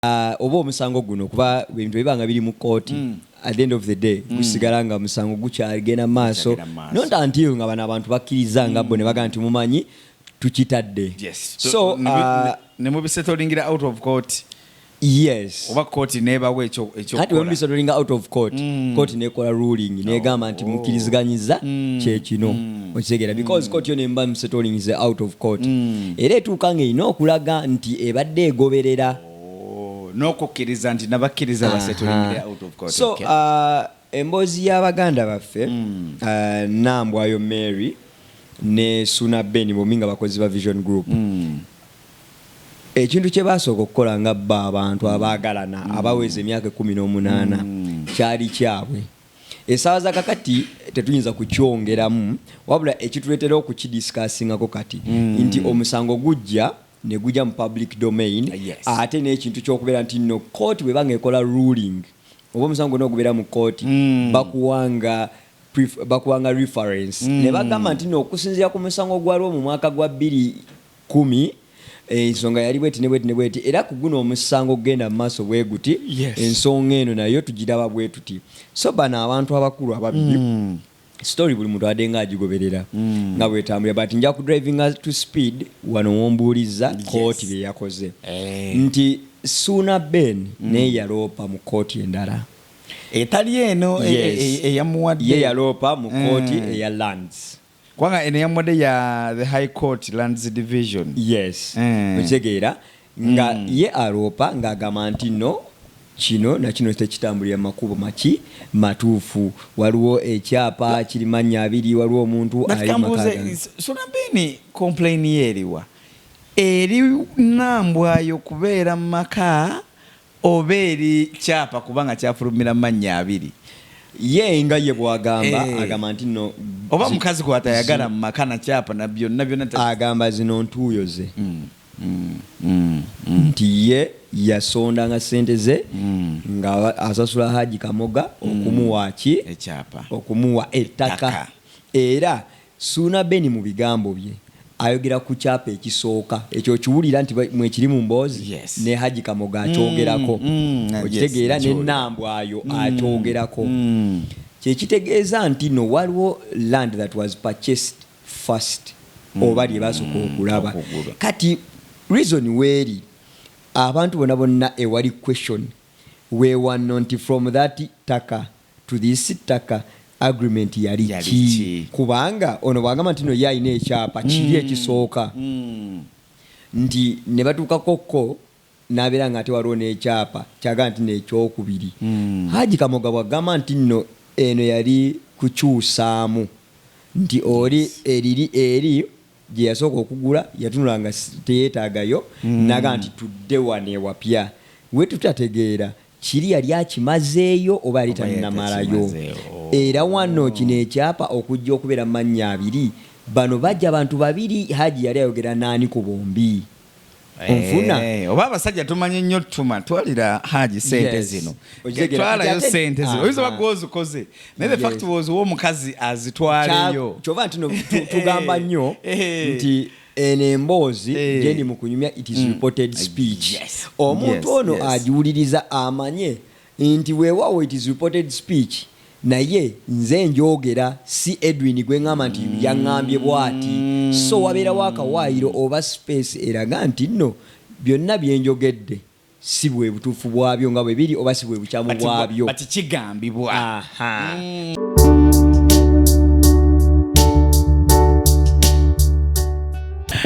oba omusango guno kuba ebintu ebibanga biri mu kooti at the end of the day gusigala nga musango gukyagenda maaso not until nga bano abantu bakkiriza nga bo ne bagamba nti mumanyi tukitadde. So ne mubisettlingira out of court. Yes. Oba court nebawe ekyo kati when settling out of court court nekola ruling negamba nti mukiriziganyiza kye kino okitegeera because court yo nemba settling is out of court era etuukange ino okulaga nti ebadde egoberera n'okukkiriza nti nabakkiriza basettling out of court. So emboozi y'abaganda baffe Nambwayo Mary ne Suuna Ben bominga bakozi ba Vision Group ekintu kye basooka okukola nga bba abantu abaagalana abaweza emyaka 18 kyali kyabwe. Essaawa za kakati tetuyinza kukyongeramu wabula ekituleetera okukidiscussingako kati nti omusango gujja ne gujja mu public domain ate n'ekintu ky'okubeera nti nno court bwe banga ekola ruling oba omusango n'ogubeera mu court bakuwanga reference ne bagamba nti nno okusinziira ku musango gwaliwo mu mwaka gwa 2010 ensonga yali bweti ne bweti era ku guno omusango genda mu maaso bwe guti ensonga eno nayo tugiraba bwe tuti. So bano abantu abakulu ababiri story buli muntu adenga agigoberera nga bwetambulira but nja ku driving to speed wano wombuuliza court bye yakoze nti Suuna Ben ne yaloopa mu court endala etali eno eyamuwadde ye yaloopa mu court eya lands kwanga ene yamuwadde ya the high court lands division. Yes okitegeera nga ye aloopa ng'agamba nti no kino na kino tekitambulira makubo matuufu waliwo ekyapa kiri mannya abiri waliwo omuntu ali makaga. Suuna Ben complain yeriwa eri Nambwayo kubeera mu maka oba eri kyapa kubanga kyafulumira mannya abiri ye nga ye bwagamba agamba nti no oba mukazi kwatayagala mu maka na kyapa na byonna agamba zino ntuuyo ze nti ye yasondanga ssente ze nga asasula Haji Kamoga okumuwa ekyapa okumuwa ettaka era Suuna Ben mu bigambo bye ayogera ku kyapa ekisooka ekyo kiwulira nti mwekiri mu mboozi ne Haji Kamoga akyogerako okitegeera ne Nambwayo akyogerako kyekitegeeza nti no waliwo land that was purchased first oba lye basooka okulaba kati reason weeri abantu bonna ewali question we were not from that taka to this taka agreement yali ki kubanga ono bwagamba nti no yalina ekyapa kiri ekisooka nti ne batuukakokko n'abeera nga ate waliwo n'ekyapa kyaga nti n'ekyokubiri Haji Kamoga bwagamba nti nno eno yali kukyusaamu nti oli eri gye yasooka okugula yatunula nga teyeetaagayo naga nti tudde wane wapya we tutategeera kiri yali akimazeeyo oba yali tannamalayo era wano kino ekyapa okujja okubeera mu mannya abiri bano bajja abantu babiri Haji yali ayogera naani ku bombi onfuna oba abasajja tumanye nnyo twalira Haji sente zino twalayo sente zino oyinza bagwozi koze naye the fact was omukazi azitwaleyo kyova nti tugamba nnyo nti emboozi gendi mu kunyumya it is reported speech omuntu ono agiwuliriza amanye nti weewaawo it is reported speech naye nze njogera si Edwin gwe ngamba nti yaŋŋambye bwati so wabeerawo akawaayiro oba space eraga nti nno byonna byenjogedde si bwe butuufu bwabyo nga bwe biri oba si bwe bukyamu bwabyo bati kigambibwa.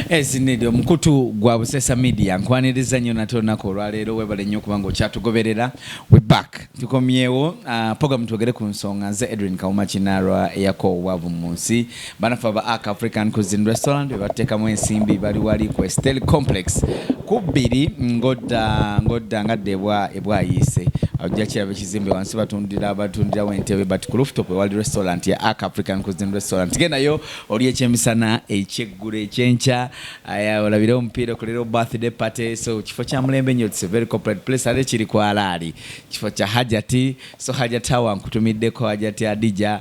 Ezinedi omukutu gwa Busesa Media nkwaniriza nnyo nate olunaku olwaleero webale nnyo kubanga okyatugoberera we back tukomyewo program twogere ku nsonga ze Edwin Kawuma Kinarwa eyako obwavu mu nsi banafa ba Arc African Cuisine Restaurant we bateekamu ensimbi bali wali ku Estel Complex ku bbiri ngodda ngadde ebwayise ojja kiraba ekizimbe wansi batundira wentebe but ku rooftop wali restaurant ya Arc African Cuisine Restaurant. Gendayo oli ekyemisana ekyeggulo ekyenkya olabire omupiira okolera birthday party so kifo kya mulembe nnyo it's a very corporate place ate kiri ku Alali kifo kya Hajati so Hajati awa nkutumiddeko Hajati Adija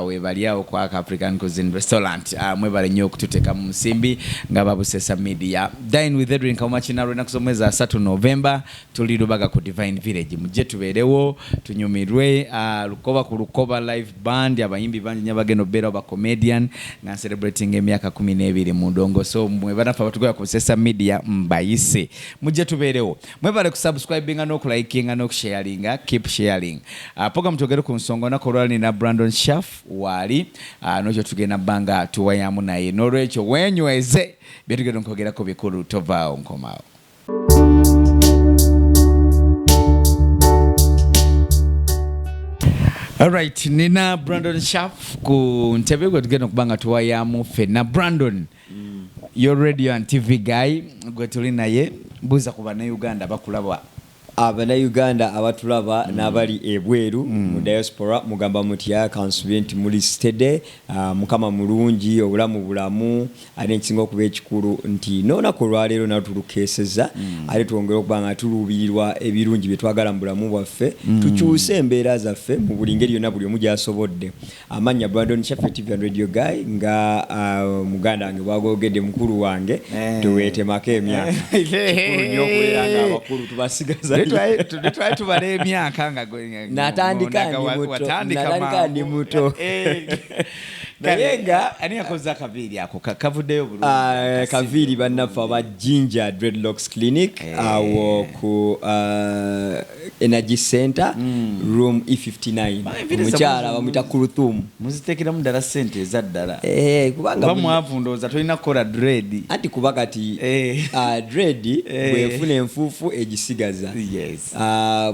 webali awo ku Arc African Cuisine Restaurant mwebale nnyo okututeeka mu nsimbi nga Babusesa Media. Dine with Edwin Kaumachinaro enaku z'omwezi 3 November tuli Lubaga ku Divine Village mujje tubeerewo tunyumirwe lukoba ku lukoba live band abayimbi bangi nyabageno bera ba comedian nga celebrating emyaka 12 mu ndongo so mwebanafa batugoya ku Sesa Media mbayise mujje tubeerewo mwebale ku subscribinga no kulikinga no sharinga keep sharing program tugere ku nsonga na kolani na Brandon Shaff wali nojo tugenda banga tuwayamu naye norwecho wenyweze byetugenda nkogera ko bikuru tovao nkomao. Alright, nina Brandon Shaff ku ntebe gwe tugenda kubanga tuwayamu fena Brandon your radio and TV guy gwe tuli naye buza ku bana Uganda bakulaba abana Uganda abatulaba n'abali ebweru mu diaspora mugamba mutya consultant muri stede mukama mulungi obulamu bulamu ate nsinga okuba ekikulu nti nona ko lwaleero natulukeseza ate tuongera okubanga tulubirirwa ebirungi bye twagala mu bulamu bwaffe tukyuse embeera zaffe mu buli ngeri yonna buli omu gyasobodde. Amanya Brandon Shaff TV and radio guy nga muganda wange bwagogedde mukulu wange tuwetemako emyaka nnyo okubeeranga abakulu tubasigaza Try tubale emyaka nga natandika ndi muto nayenga ani yakoza kaviri ako kavuddeyo bulungi kaviri bannaffe aba Ginger Dreadlocks Clinic awo ku Energy Center room E59 mukyala bamwita Kuruthum muzitekeramu ddala sente ezaddala kubanga bamwavu ndowooza tolina kukola dread anti kuba kati dread bwefuna enfuufu egisigaza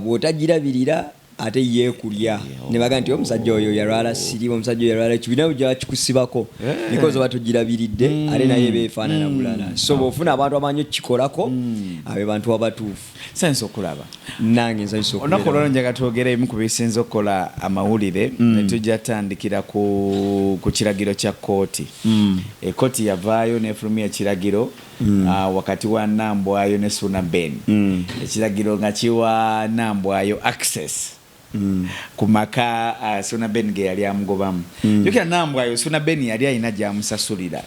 bw'otagirabirira ate yeekulya ne baga nti omusajja oyo yalwala sirimu omusajja oyo yalwala kibina bujja kikusibako because batugirabiridde ate naye beefaanana bulala so bw'ofuna abantu amanyi kikolako abe bantu abatuufu sense okulaba nange nsanyusa okulaba olunaku olwo njagala twogere ebimu ku bisinza okukola amawulire ne tujja tandikira ku kiragiro kya kkooti ekkooti yavaayo n'efulumya ekiragiro wakati wa Nambwayo ne Suuna Ben ekiragiro nga kiwa Nambwayo access kumaka Suuna Ben ge yali amugobamu yokera Nambwayo Suuna Ben yali alina gy'amusasulira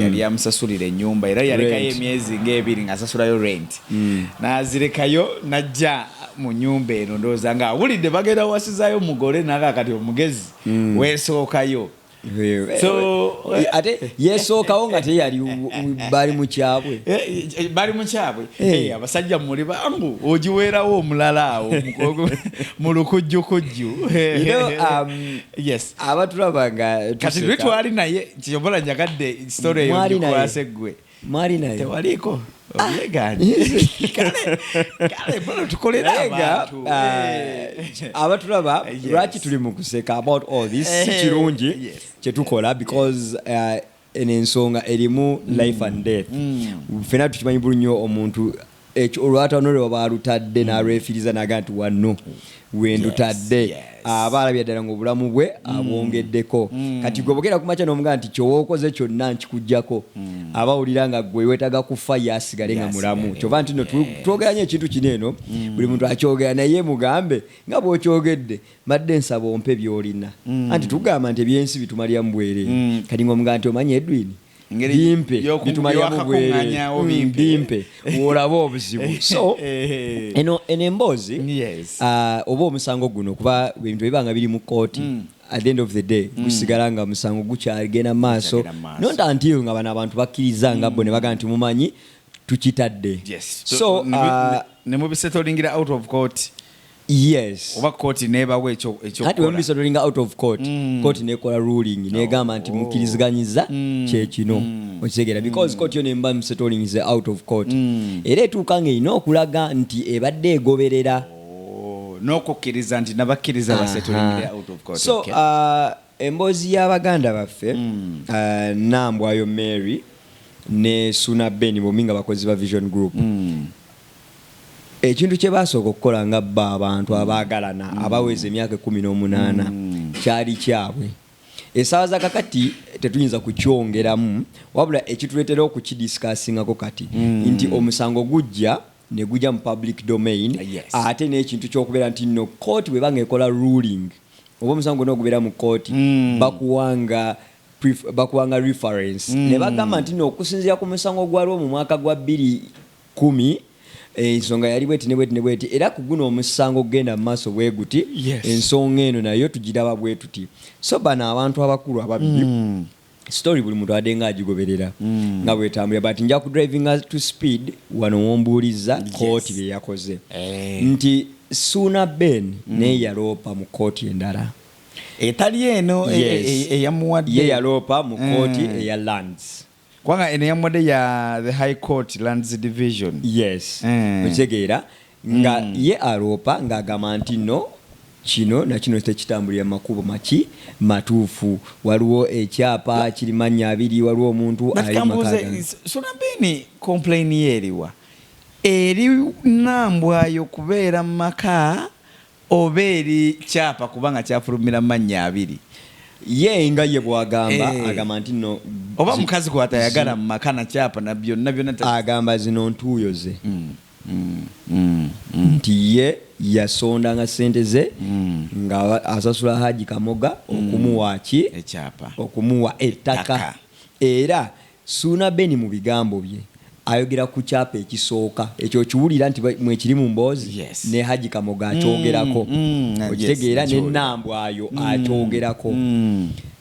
yali amusasulira ennyumba era yalekayo emyezi ng'ebiri ng'asasulayo rent n'azirekayo najja mu nyumba eno ndowooza nga awulidde bagenda wasizaayo omugole naga kati omugezi weesookayo so ate yesookawo nga teyali bali mu kyabwe abasajja muli bangu ogiweerawo omulala awo mu lukujjukujju yes abatulaba nga kati lwe twali naye kyobola njagadde story eyo gikwase ggwe mwali naye tewaliko obyegaanye kale bano tukolera abantu abatulaba lwaki tuli mu kuseka about all this si kirungi kyetukola because ensonga erimu life and death fena tukimanyi bulunyo omuntu olwatono lwe baba alutadde n'alwefiriza naga nti wano wendutadde aba alabye ddala ng'obulamu bwe abwongeddeko kati gwe bogera kumakya n'omugaa nti kyowookoze kyonna nkikuggyako aba awulira nga gwe weetaga kufa yasigale nga mulamu kyova nti no twogeranye ekintu kino eno buli muntu akyogera naye mugambe nga bw'okyogedde madde nsaba ompe by'olina anti tugamba nti ebyensi bitumalyamu bwere kati ng'omugaa nti omanyi Edwin bimpe bitumalyamu bwere bimpe olaba obuzibu so eno emboozi oba omusango guno kuba ebintu ebibanga biri mu kooti at the end of the day gusigala nga musango gukyagenda maaso nonta ntiyo nga bano abantu bakkiriza nga bo ne baga nti mumanyi tukitadde so ne mubisettolingira out of court yes oba court nebawe ekyo ati when we settling out of court court nekola ruling negamba nti mukiriziganyiza kye kino okisegera because court yo nemba settling is out of court era etuukange ino okulaga nti ebadde egoberera n'okukkiriza nti nabakkiriza basettling out of court so emboozi y'abaganda baffe Nambwayo Mary ne Suuna Ben bominga bakozi ba Vision Group ekintu kye basooka okukola nga bba abantu abaagalana abaweza emyaka 18 kyali kyabwe. Essaawa za kakati tetuyinza kukyongeramu wabula ekituleetera okukidiscussingako kati nti omusango gujja ne gujja mu public domain ate n'ekintu ky'okubeera nti nno kooti bwe banga ekola ruling oba omusango n'ogubeera mu kooti bakuwanga reference ne bagamba nti nno okusinziira ku musango gwaliwo mu mwaka gwa 2010 ensonga yali bweti ne bweti era ku guno omusango genda mu maaso bwe guti ensonga eno nayo tugiraba bwe tuti. So bano abantu abakulu ababiri story buli muntu adde nga agigoberera nga bwetambulira but nja ku driving to speed wano wombuuliza kooti bye yakoze nti Suuna Ben ne yaloopa mu kooti endala etali eno eyamuwadde ye yaloopa mu kooti eya lands kwanga ene yamuwadde ya the high court lands division okitegeera nga ye aloopa ng'agamba nti no kino nakino tekitambulira makubo matuufu waliwo ekyapa kiri mannya abiri waliwo omuntu ali makaga. Suuna Ben complain yeriwa eri Nambwayo kubeera mu maka oba eri kyapa kubanga kyafulumira mannya abiri ye nga ye bwagamba agamba nti no oba mukazi kwatayagala mu maka na kyapa na byonna agamba zino ntuuyo ze nti ye yasondanga ssente ze nga asasula Haji Kamoga okumuwa ekyapa okumuwa ettaka era Suuna Ben mu bigambo bye ayogera ku kyapa ekisooka ekyo kiwulira nti mwekiri mu mboozi ne Haji Kamoga akyogerako okitegeera ne Nambwayo akyogerako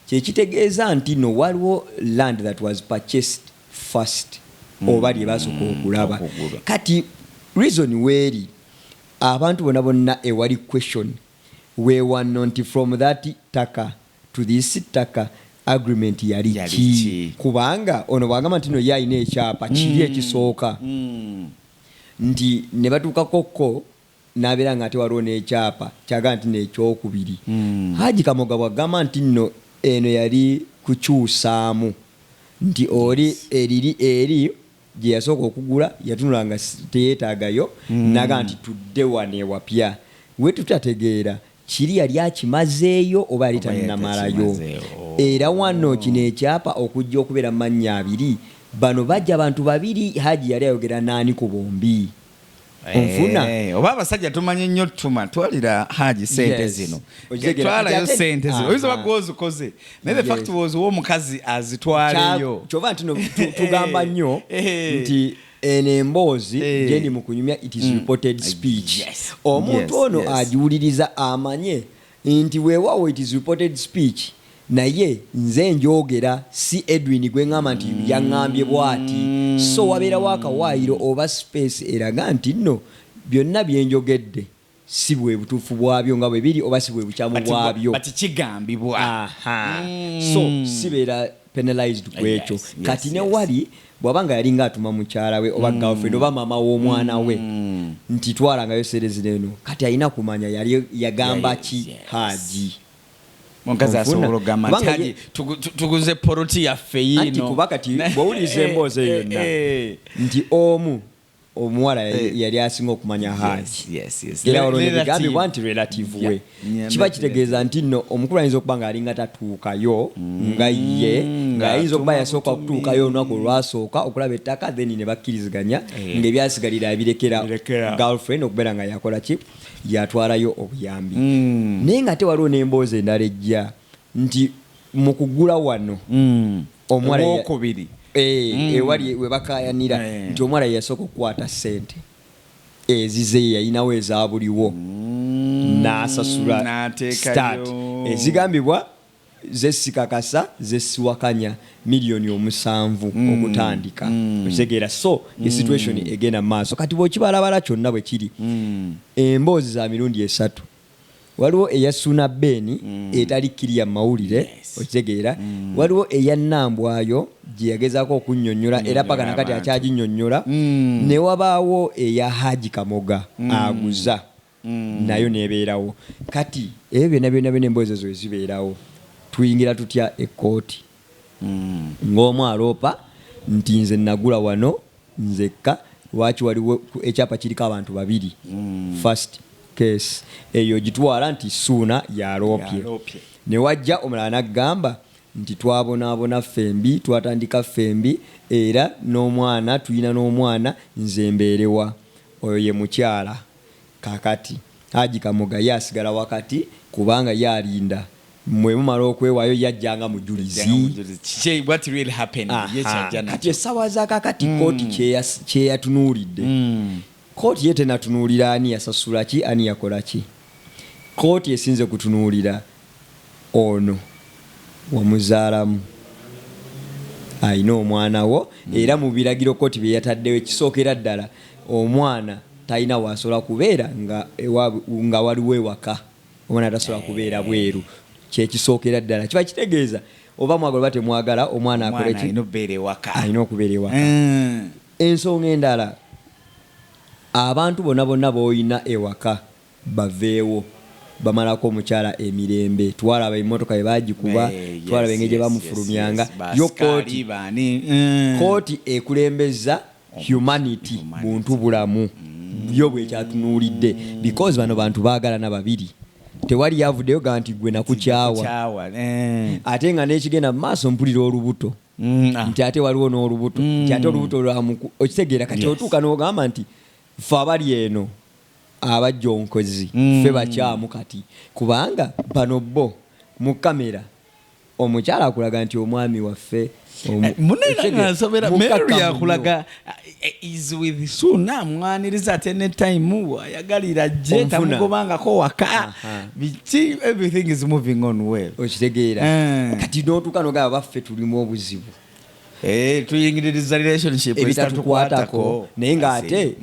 kyekitegeeza nti no waliwo land that was purchased first oba lye basooka okulaba kati reason weeri abantu bonna ewali question we were not from that taka to this taka agreement yali ki kubanga ono bwagamba nti no yalina ekyapa kiri ekisooka nti ne batuukakokko n'abeera nga ate waliwo n'ekyapa kyaga nti n'ekyokubiri Haji Kamoga bwagamba nti nno eno yali kukyusaamu nti oli eri gye yasooka okugula yatunula nga teyeetaagayo naga nti tudde wane wapya we tutategeera kiri yali akimazeeyo oba yali tannamalayo era wano kino ekyapa okujja okubeera mu mannya abiri bano bajja abantu babiri Haji yali ayogera naani ku bombi onfuna oba abasajja tumanye nnyo twalira Haji sente zino twalayo sente zino oyinza bagwozi koze naye the fact was omukazi azitwaleyo kyova nti tugamba nnyo nti emboozi gendi mu kunyumya it is reported speech omuntu ono agiwuliriza amanye nti weewaawo it is reported speech naye nze njogera si Edwin gwe ngamba nti yaŋŋambye bwati so wabeerawo akawaayiro oba space eraga nti nno byonna bye njogedde si bwe butuufu bwabyo nga bwe biri oba si bwe bukyamu bwabyo kigambibwa so sibeera penalized ku ekyo kati ne wali bw'abanga yali ng'atuma mukyala we oba girlfriend oba maama w'omwana we nti twalangayo seerezi n'eno kati alina kumanya yali yagamba ki Haji Mukazi asobola okugamba nti tuguze poroti yaffe yino anti kuba kati bw'owuliza emboozi eyo yonna nti omuwala yali asinga okumanya Haji era olwo ne bigambibwa nti relative we kiba kitegeeza nti nno omukulu ayinza okuba nga alinga tatuukayo nga ye ng'ayinza okuba yasooka okutuukayo olunaku olwasooka okulaba ettaka then ne bakkiriziganya ng'ebyasigalira abirekera girlfriend okubeera nga yakola ki yatwalayo obuyambi naye nga ate waliwo n'emboozi endala ejja nti mu kugula wano omuwala owokubiri ewali we bakayanira nti omuwala yasooka okukwata ssente ezize yayinawo ezabuliwo n'asasula start ezigambibwa zesikakasa zesiwakanya $7,000,000 okutandika okitegeera so situation egenda mu maaso kati bw'okibalabala kyonna bwe kiri emboozi za mirundi 3 waliwo eya Suuna Ben etali kiriya mawulire okitegeera waliwo eya Nambwayo gye yagezaako okunnyonnyola era paka nakati akyaginnyonnyola ne wabaawo eya Haji Kamoga aguza nayo nebeerawo kati ebyo byonna emboozi ezo ezibeerawo tuyingira tutya ekkooti ng'omu aloopa nti nze nagula wano nzekka lwaki waliwo ekyapa kiriko abantu babiri first case eyo gitwala nti Suuna yaloopye ne wajja omulala n'agamba nti twabonaabona fembi twatandika fembi era n'omwana tulina n'omwana nze mbeerewa oyo ye mukyala kakati Haji Kamoga yasigala wakati kubanga yalinda mwe mumala okwewaayo yajjanga mujulizi what really happened kati esawa zakakati kooti kyeyatunuulidde kooti ye tenatunuulira ani yasasula ki ani yakola ki kooti esinze kutunuulira ono wamuzaalamu ayina omwana wo era mu biragiro kooti bye yataddewo ekisookera ddala omwana talina wasobola kubeera nga waliwo ewaka omwana tasobola kubeera bweru kyekisookera ddala kiba kitegeeza oba mwagala oba temwagala omwana akole ki alina okubeera ewaka ensonga endala abantu bonna b'olina ewaka baveewo bamalako omukyala emirembe twalaba emmotoka bye bagikuba twalaba engeri gye bamufulumyanga yo kooti ekulembeza humanity buntu bulamu byo bwekyatunuulidde because bano bantu baagalana babiri tewali yavuddeyo ga nti gwe nakukyawa ate nga n'ekigenda mu maaso mpulira olubuto nti ate waliwo n'olubuto nti ate olubuto okitegeera kati otuuka n'ogamba nti fe abali eno abajjonkozi fe bakyamu kati kubanga bano bo mu kamera omukyala akulaga nti omwami waffe Mary akulaga is with Suuna mwaniriza ate ne time ayagalira je tamugobangako waka bichi everything is moving on well okitegeera kati n'otuuka n'ogamba baffe tulimu obuzibu tuyingiririza relationship ebitatukwatako naye ng'ate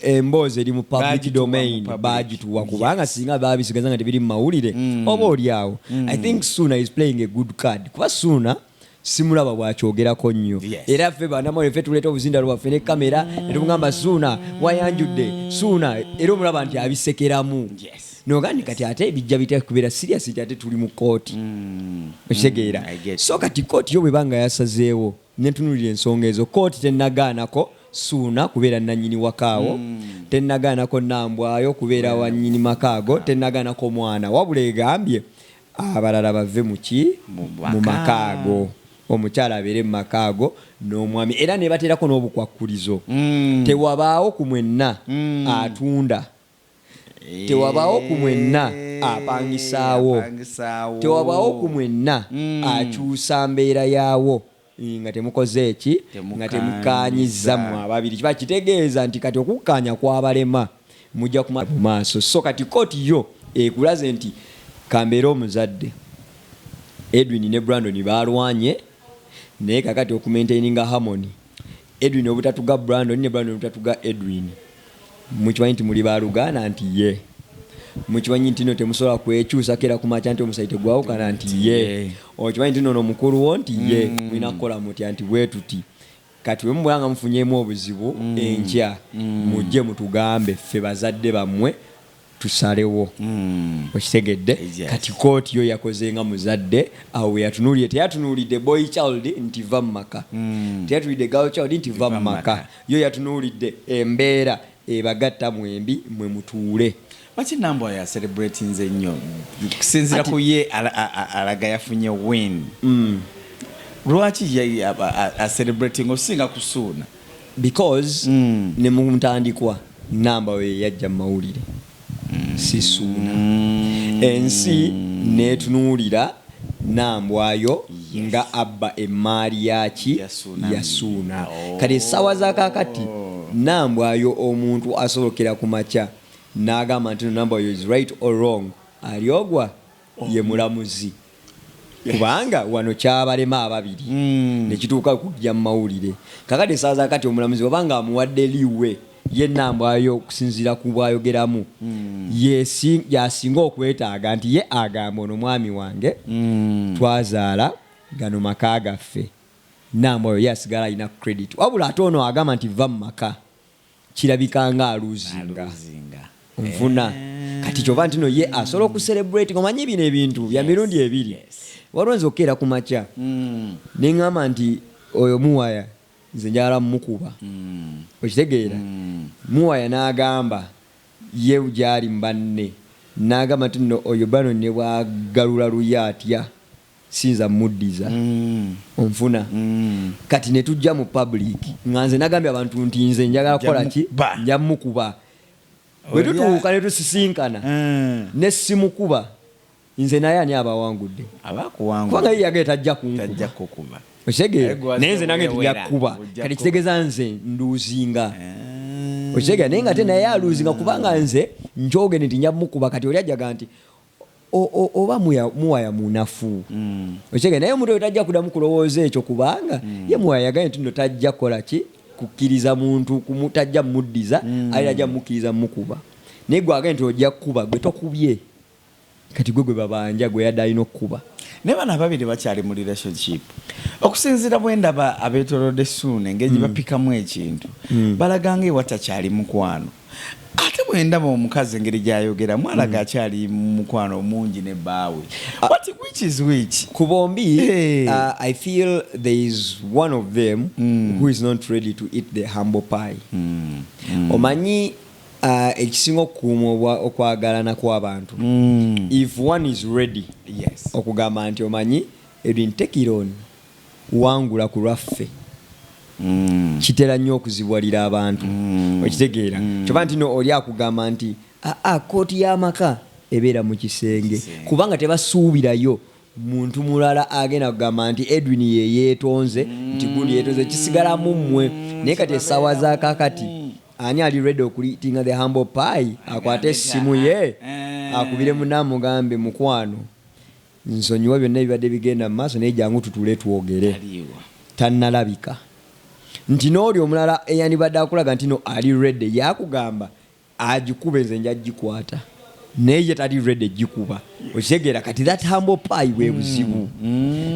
emboozi eri mu public domain bagituwa kubanga singa babisigaza nga tebiri mu mawulire oba oliawo I think Suuna is playing a good card kuba Suuna simulaba bwakyogerako nnyo era ffe banamwe ffe tuleeta obuzindalo bwaffe ne kamera ne tumugamba Suuna wayanjudde Suuna era omulaba nti abisekeramu nogandi kati ate bijja bitakubeera serious ate tuli mu kooti okitegeera so kati kooti yo bwe banga yasazeewo netunulira ensonga ezo kooti tennagaanako Suuna kubeera nannyini wakaawo tennagaanako Nambwayo kubeera wannyini makaago tennagaanako mwana wabula egambye abalala bave muki mu makaago omukyala abeere mu makaago n'omwami era ne bateerako n'obukwakkulizo tewabaawo ku mwenna atunda tewabaawo ku mwenna apangisaawo tewabaawo ku mwenna akyusa mbeera yaawo nga temukoze eki nga temukaanyiza mu ababiri kiba kitegeeza nti kati okukkaanya kwabalema mujja kumala mu maaso so kati kooti yo ekulaze nti kambeera omuzadde Edwin ne Brandon balwanye naye kakati okumaintaininga harmony Edwin obutatuga Brandon ne Brandon obutatuga Edwin mukimanyi nti muli balugana nti ye mukimanyi nti no temusobola kwekyusa kera kumacha nti omusaite gwawukana nti ye okimanyi nti no mukulu wo nti ye mwina kukola mutya nti bwetuti kati we mubanga mufunyemu obuzibu enkya mujje mutugambe ffe bazadde bammwe tusalewo okitegedde kati kooti yo yakozenga muzadde awo yatunuulire teyatunuulidde boy child nti va mu maka teyatunuulidde girl child nti va mu maka yo yatunuulidde embeera ebagatta mwembi mwe mutuule Lwaki Nambwayo ya celebrate nze nnyo kusinzira ku ye alaga yafunye win lwaki ye a celebrating osinga ku Suuna because ne mu ntandikwa Nambwayo yajja mu mawulire si Suuna ensi netunuulira Nambwayo nga abba emaali yaki ya Suuna kati essaawa zakakati Nambwayo omuntu asolokera ku makya n'agamba nti Nambwayo is right or wrong alyogwa ye mulamuzi kubanga wano kyabalema ababiri nekituuka kujja mu mawulire kakati essaawa zakati omulamuzi wabanga amuwadde liwe ye Nambwayo okusinziira ku bwayogeramu yasinga okwetaaga nti ye agamba ono mwami wange twazaala gano maka gaffe Nambwayo yasigala alina credit wabula ate ono agamba nti va mu maka kirabika nga aluzinga nfuna kati kyova nti no ye asobola okucelebrate omanyi bino ebintu bya mirundi ebiri walonze okukeera ku makya neŋŋamba nti oyo muwaya nze njala mukuba okitegeera muwaya n'agamba ye gyali mbanne n'agamba nti nno oyo bano ne bwagalula luya atya sinza muddiza onfuna kati ne tujja mu public nga nze nagambye abantu nti nze njagala kukola ki nja mukuba bwe tutuuka ne tusisinkana ne simukuba nze naye ani abawangudde kubanga ye yagee tajja kunkuba okitegeera naye nze nange tujja kukuba kati kitegeeza nze nduuzinga okitegeera naye nga te naye aluuzinga kubanga nze njogere nti nja mukuba kati oli ajjaga nti oba muwaya munafu okitegeera naye omuntu oyo tajja kuddamu kulowooza ekyo kubanga ye muwaya yagaye nti nno tajja kukola ki kukkiriza muntu tajja muddiza ali ajja mukkiriza mukuba naye gwe agaye nti ojja kukuba gwe tokubye kati gwe babanja gwe yadde alina okukuba ne bano ababiri bakyali mu relationship okusinziira bwendaba abeetolodde Suuna engeri bapikamu ekintu balaganga ewatakyali mukwano ate bwendaba omukazi engeri gyayogeramu alaga akyali mukwano omungi ne bbaawe which is which ku bombi I feel there is one of them who is not ready to eat the humble pie omanyi ekisinga okukuuma okwagalana kw'abantu if one is ready okugamba nti omanyi Edwin take it on wangula ku lwaffe kitera nnyo okuzibwalira abantu okitegeera kyoba nti no oli akugamba nti kooti y'amaka ebeera mu kisenge kubanga tebasuubirayo muntu mulala agenda kugamba nti Edwin ye yeetonze nti gundi yeetonze kisigalamu mmwe naye kati essaawa zaakakati ani ali ready okulitinga the humble pie akwate essimu ye akubire munamugambe mukwano nsonyiwa byonna ebibadde bigenda mu maaso naye jangu tutule twogere tannalabika nti n'oli omulala eyandibadde akulaga nti no ali ready yakugamba agikuba nze nja gikwata naye ye tali ready gikuba okitegeera kati that humble pie bwe buzibu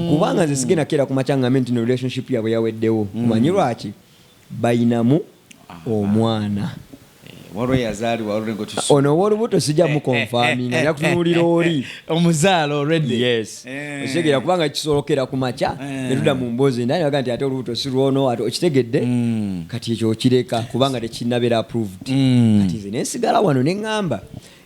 kubanga nze sigenda kera kumacyangambe nti no relationship yabwe yaweddewo kumanyi lwaki bayinamu omwana ono w'olubuto sijja mukonfaminga nja kutunuulira oli omuzaalo already okitegeera kubanga kisolokera ku makya ne tudda mu mboozi endala baga nti ate olubuto si lwono ate okitegedde kati ekyo okireka kubanga tekinnabeera approved kati nze nensigala wano ne ŋŋamba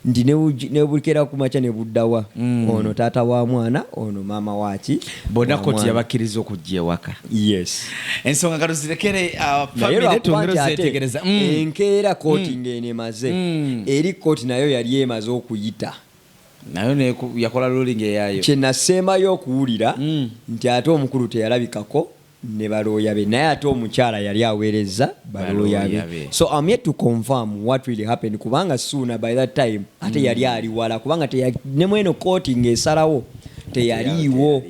nti nebukera ku makya ne buddawa ono taata wa mwana ono maama waki bonna koti yabakkiriza okujja ewaka ensonga nga tuzirekere famire tongere zetegereza enkeera kooti ng'enemaze eri kooti nayo yali emaze okuyita nayo yakola ruling eyayo kye nasembayo okuwulira nti ate omukulu teyalabikako ne balooya be naye ate omukyala yali aweereza balooya be so I'm yet to confirm what really happened kubanga Suuna by that time ate yali ali wala kubanga ne mweno kooti ng'esalawo teyaliiwo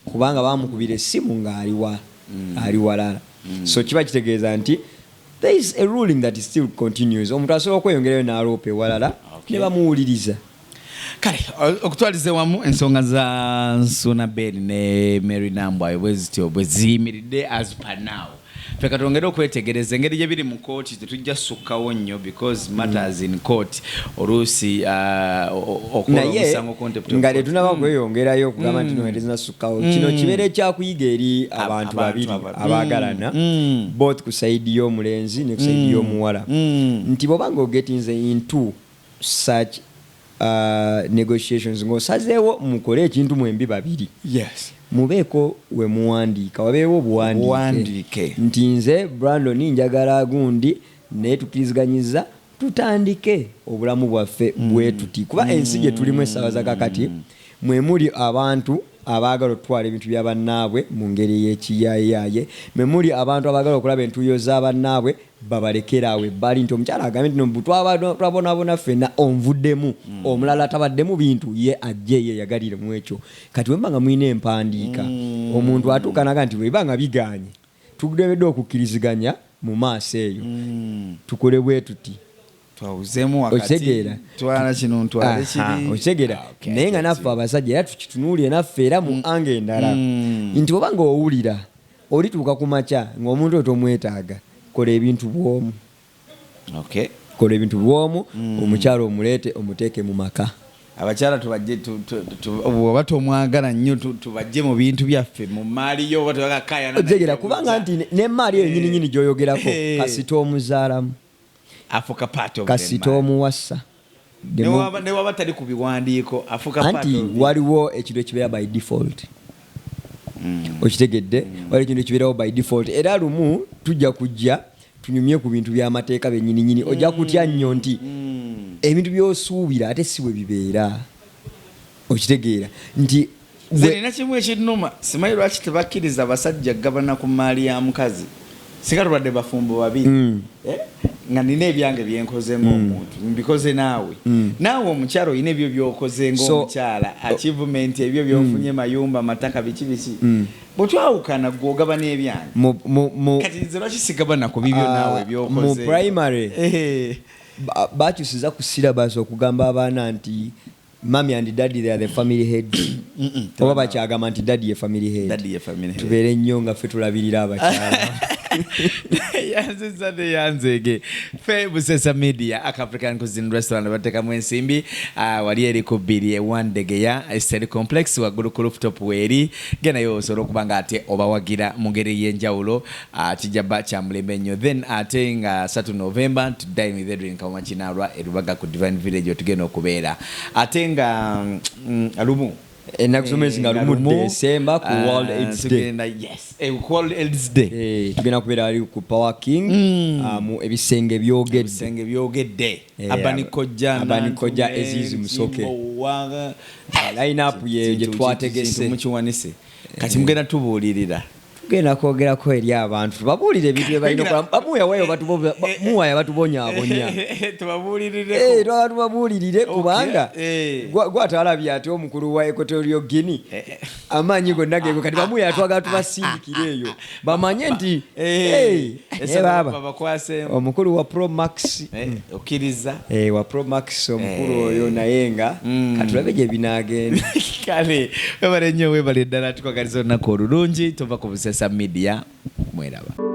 kubanga baamukubira essimu ng'ali walala so kiba kitegeeza nti there is a ruling that still continues omuntu asobola okweyongerayo n'aloopa ewalala ne bamuwuliriza kale okutwalize wamu ensonga za Suuna Ben ne Mary Nambwayo bwezityo bwe ziyimiridde as per now ffe katongere okwetegereza engeri gye biri mu kooti tetujja sukkawo nnyo because matters in court oluusi okola omusango contempt nga tetunaba kweyongerayo okugamba nti no tezinasukkawo kino kibeera ekyakuyiga eri abantu babiri abaagalana both ku saidi y'omulenzi ne ku saidi y'omuwala nti bw'obanga ogetinze into such negotiations ng'osazeewo mukole ekintu mwembi babiri mubeeko we muwandiika wabeewo buwandiike nti nze Brandon njagala gundi naye tukkirizganyiza tutandike obulamu bwaffe bwe tuti kuba ensi gye tulimu essaawa za kakati mwe muli abantu abaagala okutwala ebintu bya bannaabwe mu ngeri y'ekiyaayaye mwe muli abantu abaagala okulaba entuuyo za bannaabwe babalekera awe bali nti omukyala agambye nti twabonaabona ffenna onvuddemu omulala tabaddemu bintu ye ajje ye yagalire mu ekyo kati wemba nga mulina empandiika omuntu atuuka naga nti webanga biganye tugudebedde okukkiriziganya mu maaso eyo tukole bwe tuti twawuzemu wakati twala kino ntwale kiri okitegeera naye nga naffe abasajja era tukitunuulire naffe era mu anga endala nti obanga owulira olituuka ku makya ng'omuntu oyo tomwetaaga kola ebintu bw'omu kola ebintu bw'omu omukyalo omuleete omuteeke mu maka abakyala tubajje oba tomwagala nnyo tubajje mu bintu byaffe mu maali yo batwakakaya otegera kubanga nti ne maali eyo nyini gyoyogerako kasita omuzaalamu afuka part of kasita omuwasa ne waba tali ku biwandiiko afuka part anti waliwo ekintu ekibeera by default okitegedde waliwo ekintu ekibeerawo by default era lumu tujja kujja tunyumye ku bintu by'amateeka bennyini ojja kutya nnyo nti ebintu by'osuubira ate si bwe bibeera okitegeera nti nina kimu ekinnuma simanyi lwaki tebakkiriza abasajja gabana ku maali ya mukazi singa tulwadde bafumbo babiri nga nina ebyange byenkoze ng'omuntu mbikoze naawe omukyala olina ebyo by'okoze ng'omukyala achievement ebyo by'ofunye mayumba amataka biki bwetwawukana gw'ogaba n'ebyange kati nze lwaki sigabana ku bibyo naawe by'okoze mu primary bakyusiza ku syllabus okugamba abaana nti Mommy and daddy they are the family heads. Oba bakyagamba nti daddy ye family head. Tubeere nnyo nga ffe tulabirira abakyala. yanzege fe Busesa Media African Cuisine Restaurant batekamu ensimbi wali eri ku bbiri Wandegeya Estate Complex waggulu ku rooftop weri gena yo osobola okubanga ate obawagira mu ngeri y'enjawulo kijaba kya mulembe nnyo then ate nga 3 November to dine with Edwin Kawumakinalwa erubaga ku Divine Village otugenda okubeera ate nga alumu ennaku zomezi nga lumu December ku World AIDS Day. Yes, World AIDS Day. Tugenda kubeera ali ku Power King mu ebisenge byogedde abanikojja ezizi musoke line up ye gye twategese mukiwanise kati mugenda tubuulirira genda kwogerako eri abantu tubabuulire ebintu bye balina muwaya batubonyaabonya tubabuulirire kubanga gwatwalabye ate omukulu wa Equatorial Guinea amaanyi gonna gego kati bamuya atwagala tubasindikire eyo bamanye nti baba omukulu wa Pro Max okkiriza wa Pro Max omukulu oyo naye nga katulabe gye binaagenda kale webale nnyo webale ddala tukwagaliza olunaku olulungi tova ku Busesa Media mweraba.